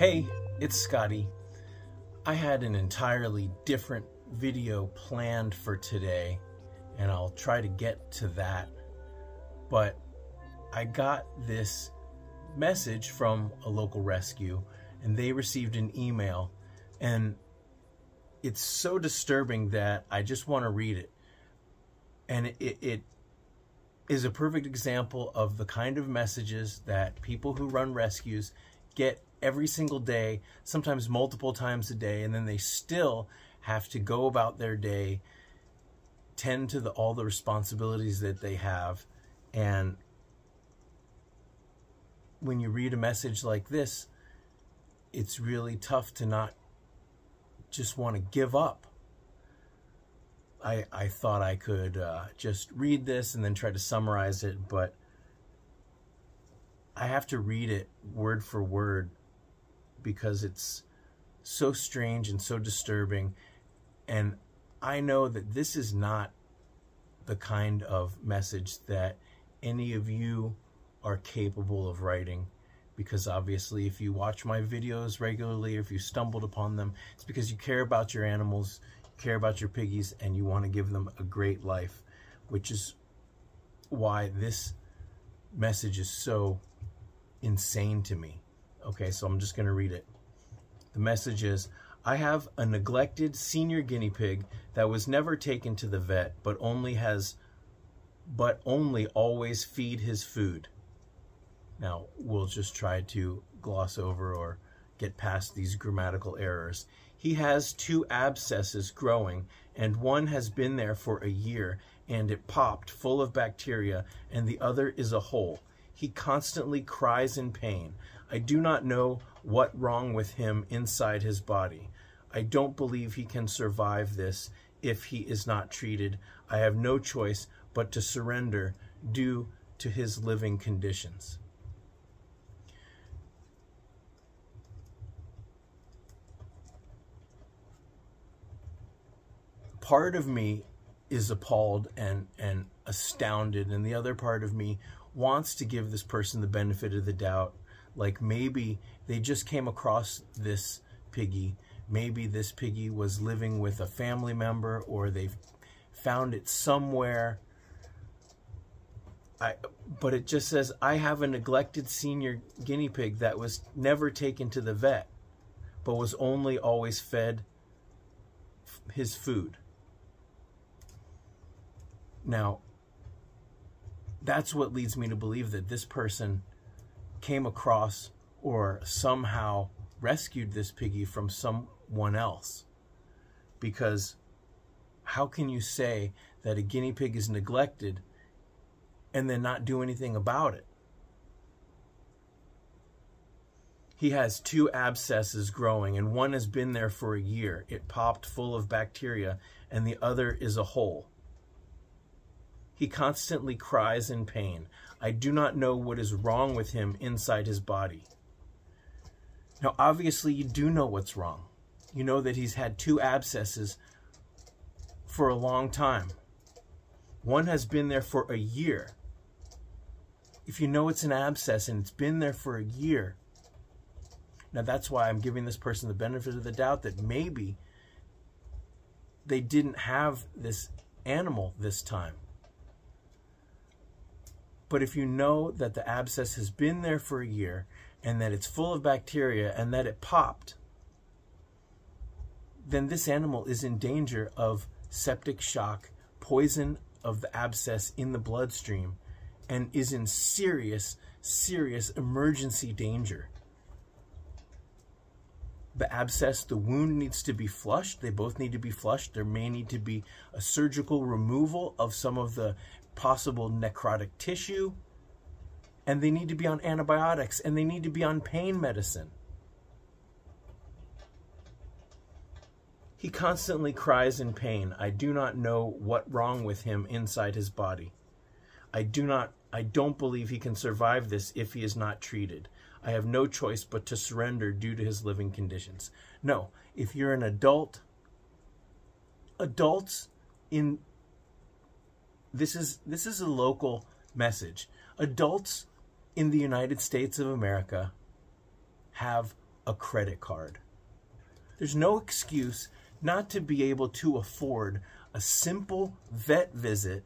Hey, it's Scotty. I had an entirely different video planned for today, and I'll try to get to that. But I got this message from a local rescue, and they received an email, and it's so disturbing that I just want to read it. And it is a perfect example of the kind of messages that people who run rescues get every single day, sometimes multiple times a day, and then they still have to go about their day, tend to all the responsibilities that they have. And when you read a message like this, it's really tough to not just want to give up. I thought I could just read this and then try to summarize it, but I have to read it word for word because it's so strange and so disturbing. And I know that this is not the kind of message that any of you are capable of writing, because obviously if you watch my videos regularly, or if you stumbled upon them, it's because you care about your animals, you care about your piggies, and you want to give them a great life, which is why this message is so insane to me. Okay, so I'm just going to read it. The message is, I have a neglected senior guinea pig that was never taken to the vet, but only always feed his food. Now, we'll just try to gloss over or get past these grammatical errors. He has 2 abscesses growing, and one has been there for a year, and it popped full of bacteria, and the other is a hole. He constantly cries in pain. I do not know what's wrong with him inside his body. I don't believe he can survive this if he is not treated. I have no choice but to surrender due to his living conditions. Part of me is appalled and astounded, and the other part of me wants to give this person the benefit of the doubt. Like, maybe they just came across this piggy. Maybe this piggy was living with a family member, or they found it somewhere. But it just says, I have a neglected senior guinea pig that was never taken to the vet, but was only always fed his food. Now, that's what leads me to believe that this person came across or somehow rescued this piggy from someone else. Because how can you say that a guinea pig is neglected and then not do anything about it? He has 2 abscesses growing, and one has been there for a year. It popped full of bacteria, and the other is a hole. He constantly cries in pain. I do not know what is wrong with him inside his body. Now, obviously, you do know what's wrong. You know that he's had 2 abscesses for a long time. One has been there for a year. If you know it's an abscess and it's been there for a year, now that's why I'm giving this person the benefit of the doubt that maybe they didn't have this animal this time. But if you know that the abscess has been there for a year and that it's full of bacteria and that it popped, then this animal is in danger of septic shock, poison of the abscess in the bloodstream, and is in serious, serious emergency danger. The abscess, the wound needs to be flushed. They both need to be flushed. There may need to be a surgical removal of some of the possible necrotic tissue, and they need to be on antibiotics, and they need to be on pain medicine. He constantly cries in pain. I do not know what's wrong with him inside his body. I don't believe he can survive this if he is not treated. I have no choice but to surrender due to his living conditions. No, if you're an adult, adults in this is a local message. Adults in the United States of America have a credit card. There's no excuse not to be able to afford a simple vet visit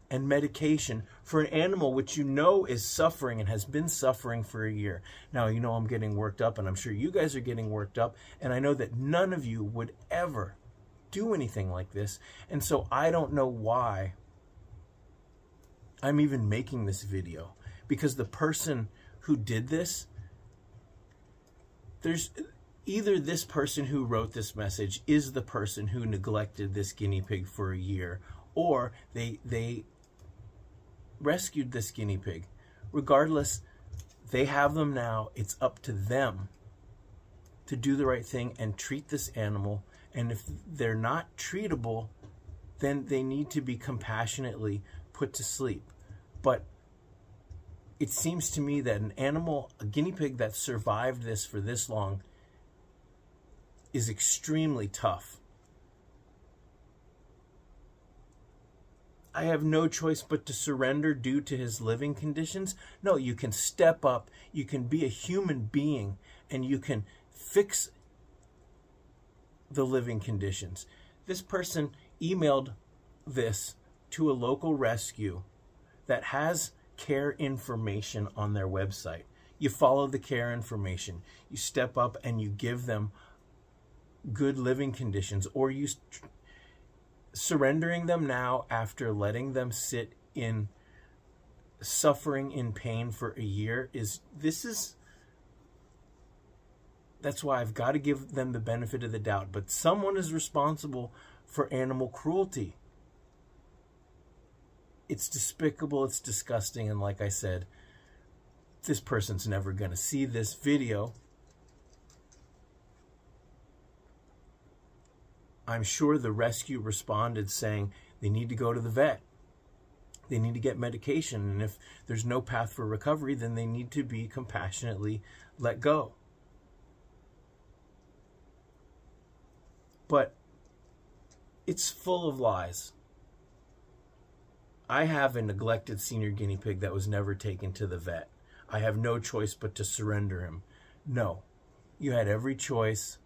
and medication for an animal which you know is suffering and has been suffering for a year. Now, you know I'm getting worked up, and I'm sure you guys are getting worked up, and I know that none of you would ever do anything like this, and so I don't know why I'm even making this video, because the person who did this, there's either this person who wrote this message is the person who neglected this guinea pig for a year, or they rescued this guinea pig. Regardless, they have them now. It's up to them to do the right thing and treat this animal. And if they're not treatable, then they need to be compassionately put to sleep. But it seems to me that an animal, a guinea pig that survived this for this long, is extremely tough. I have no choice but to surrender due to his living conditions. No, you can step up, you can be a human being, and you can fix the living conditions. This person emailed this to a local rescue that has care information on their website. You follow the care information. You step up and you give them good living conditions, or you surrendering them now after letting them sit in suffering in pain for a year that's why I've got to give them the benefit of the doubt. But someone is responsible for animal cruelty. It's despicable, it's disgusting, and like I said, this person's never going to see this video. I'm sure the rescue responded saying they need to go to the vet. They need to get medication. And if there's no path for recovery, then they need to be compassionately let go. But it's full of lies. I have a neglected senior guinea pig that was never taken to the vet. I have no choice but to surrender him. No, you had every choice.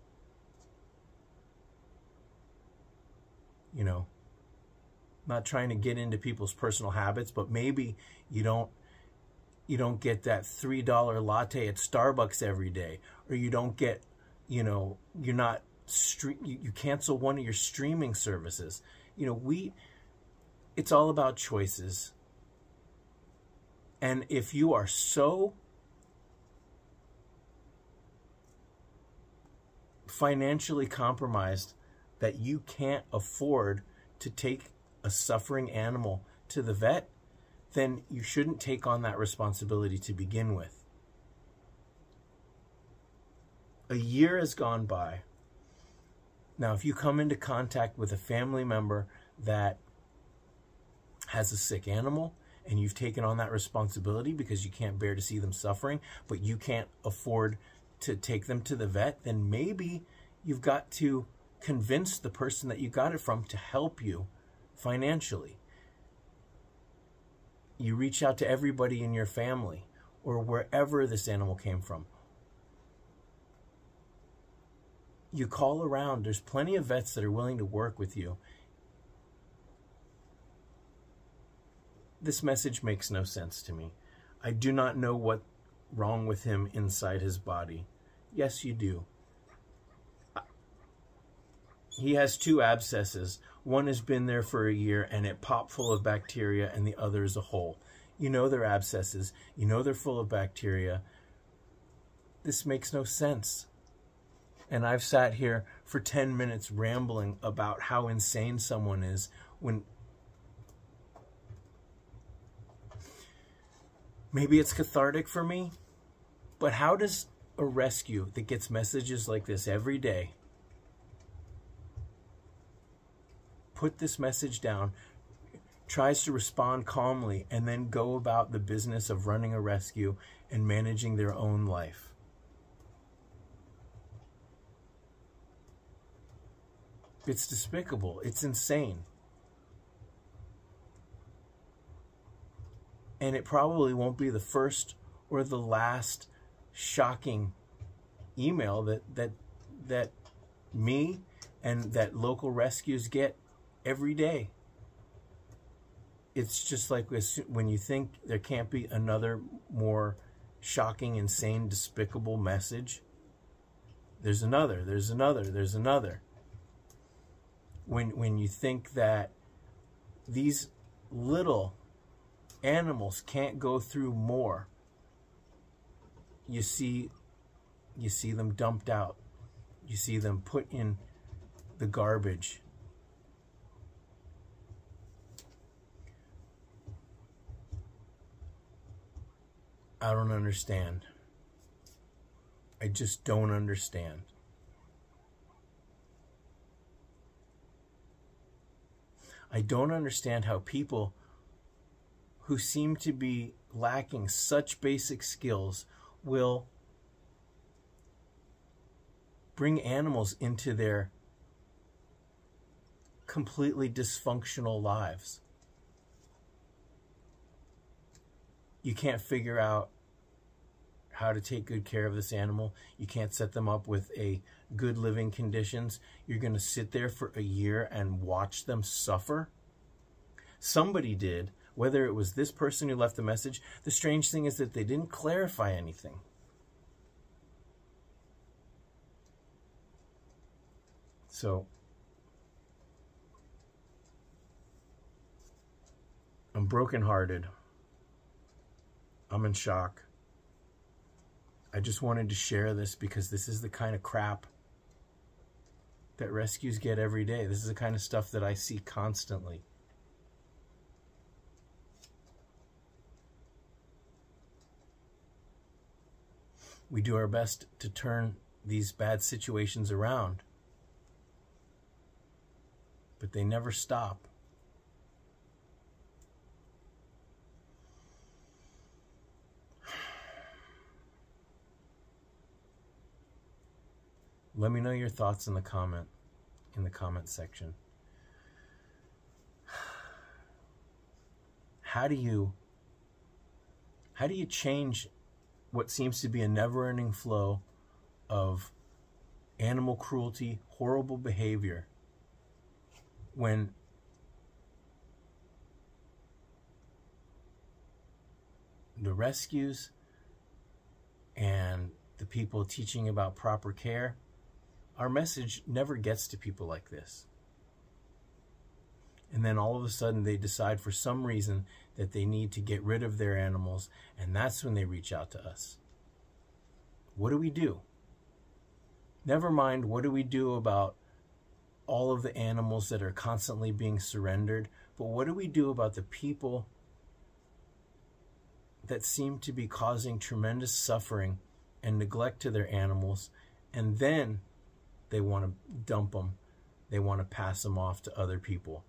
You know, not trying to get into people's personal habits, but maybe you don't get that $3 latte at Starbucks every day, or you don't get, you know, you cancel one of your streaming services. You know, it's all about choices. And if you are so financially compromised that you can't afford to take a suffering animal to the vet, then you shouldn't take on that responsibility to begin with. A year has gone by. Now, if you come into contact with a family member that has a sick animal and you've taken on that responsibility because you can't bear to see them suffering, but you can't afford to take them to the vet, then maybe you've got to convince the person that you got it from to help you financially. You reach out to everybody in your family or wherever this animal came from. You call around. There's plenty of vets that are willing to work with you. This message makes no sense to me. I do not know what's wrong with him inside his body. Yes, you do. He has 2 abscesses. One has been there for a year and it popped full of bacteria, and the other is a hole. You know they're abscesses. You know they're full of bacteria. This makes no sense. And I've sat here for 10 minutes rambling about how insane someone is when maybe it's cathartic for me, but how does a rescue that gets messages like this every day put this message down, tries to respond calmly, and then go about the business of running a rescue and managing their own life? It's despicable. It's insane. And it probably won't be the first or the last shocking email that me and that local rescues get every day. It's just like when you think there can't be another more shocking, insane, despicable message, there's another. When you think that these little animals can't go through more, you see them dumped out. You see them put in the garbage. I don't understand. I just don't understand. I don't understand how people who seem to be lacking such basic skills will bring animals into their completely dysfunctional lives. You can't figure out how to take good care of this animal. You can't set them up with a good living conditions. You're going to sit there for a year and watch them suffer. Somebody did, whether it was this person who left the message. The strange thing is that they didn't clarify anything. So I'm brokenhearted. I'm in shock. I just wanted to share this because this is the kind of crap that rescues get every day. This is the kind of stuff that I see constantly. We do our best to turn these bad situations around, but they never stop. Let me know your thoughts in the comment section. How do you change what seems to be a never-ending flow of animal cruelty, horrible behavior, when the rescues and the people teaching about proper care, our message never gets to people like this? And then all of a sudden they decide for some reason that they need to get rid of their animals, and that's when they reach out to us. What do we do? Never mind, what do we do about all of the animals that are constantly being surrendered? But what do we do about the people that seem to be causing tremendous suffering and neglect to their animals, and then they want to dump them, they want to pass them off to other people?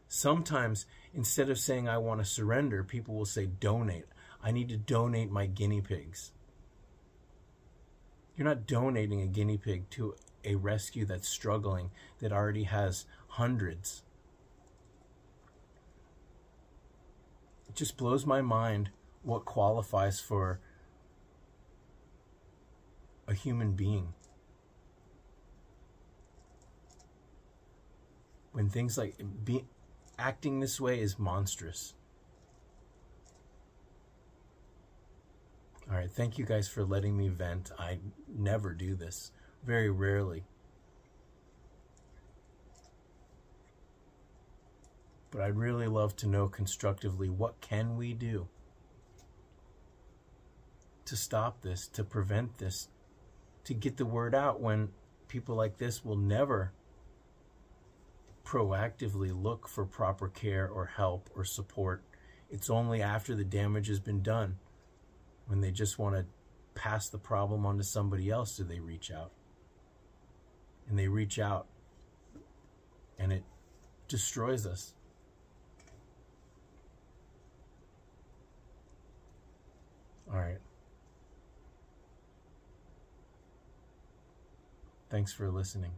Sometimes, instead of saying, I want to surrender, people will say, donate. I need to donate my guinea pigs. You're not donating a guinea pig to a rescue that's struggling, that already has hundreds. It just blows my mind what qualifies for a human being. When things like acting this way is monstrous. All right, thank you guys for letting me vent. I never do this, very rarely. But I'd really love to know constructively, what can we do to stop this, to prevent this, to get the word out when people like this will never proactively look for proper care or help or support. It's only after the damage has been done, when they just want to pass the problem on to somebody else, do they reach out. And they reach out and it destroys us. All right. Thanks for listening.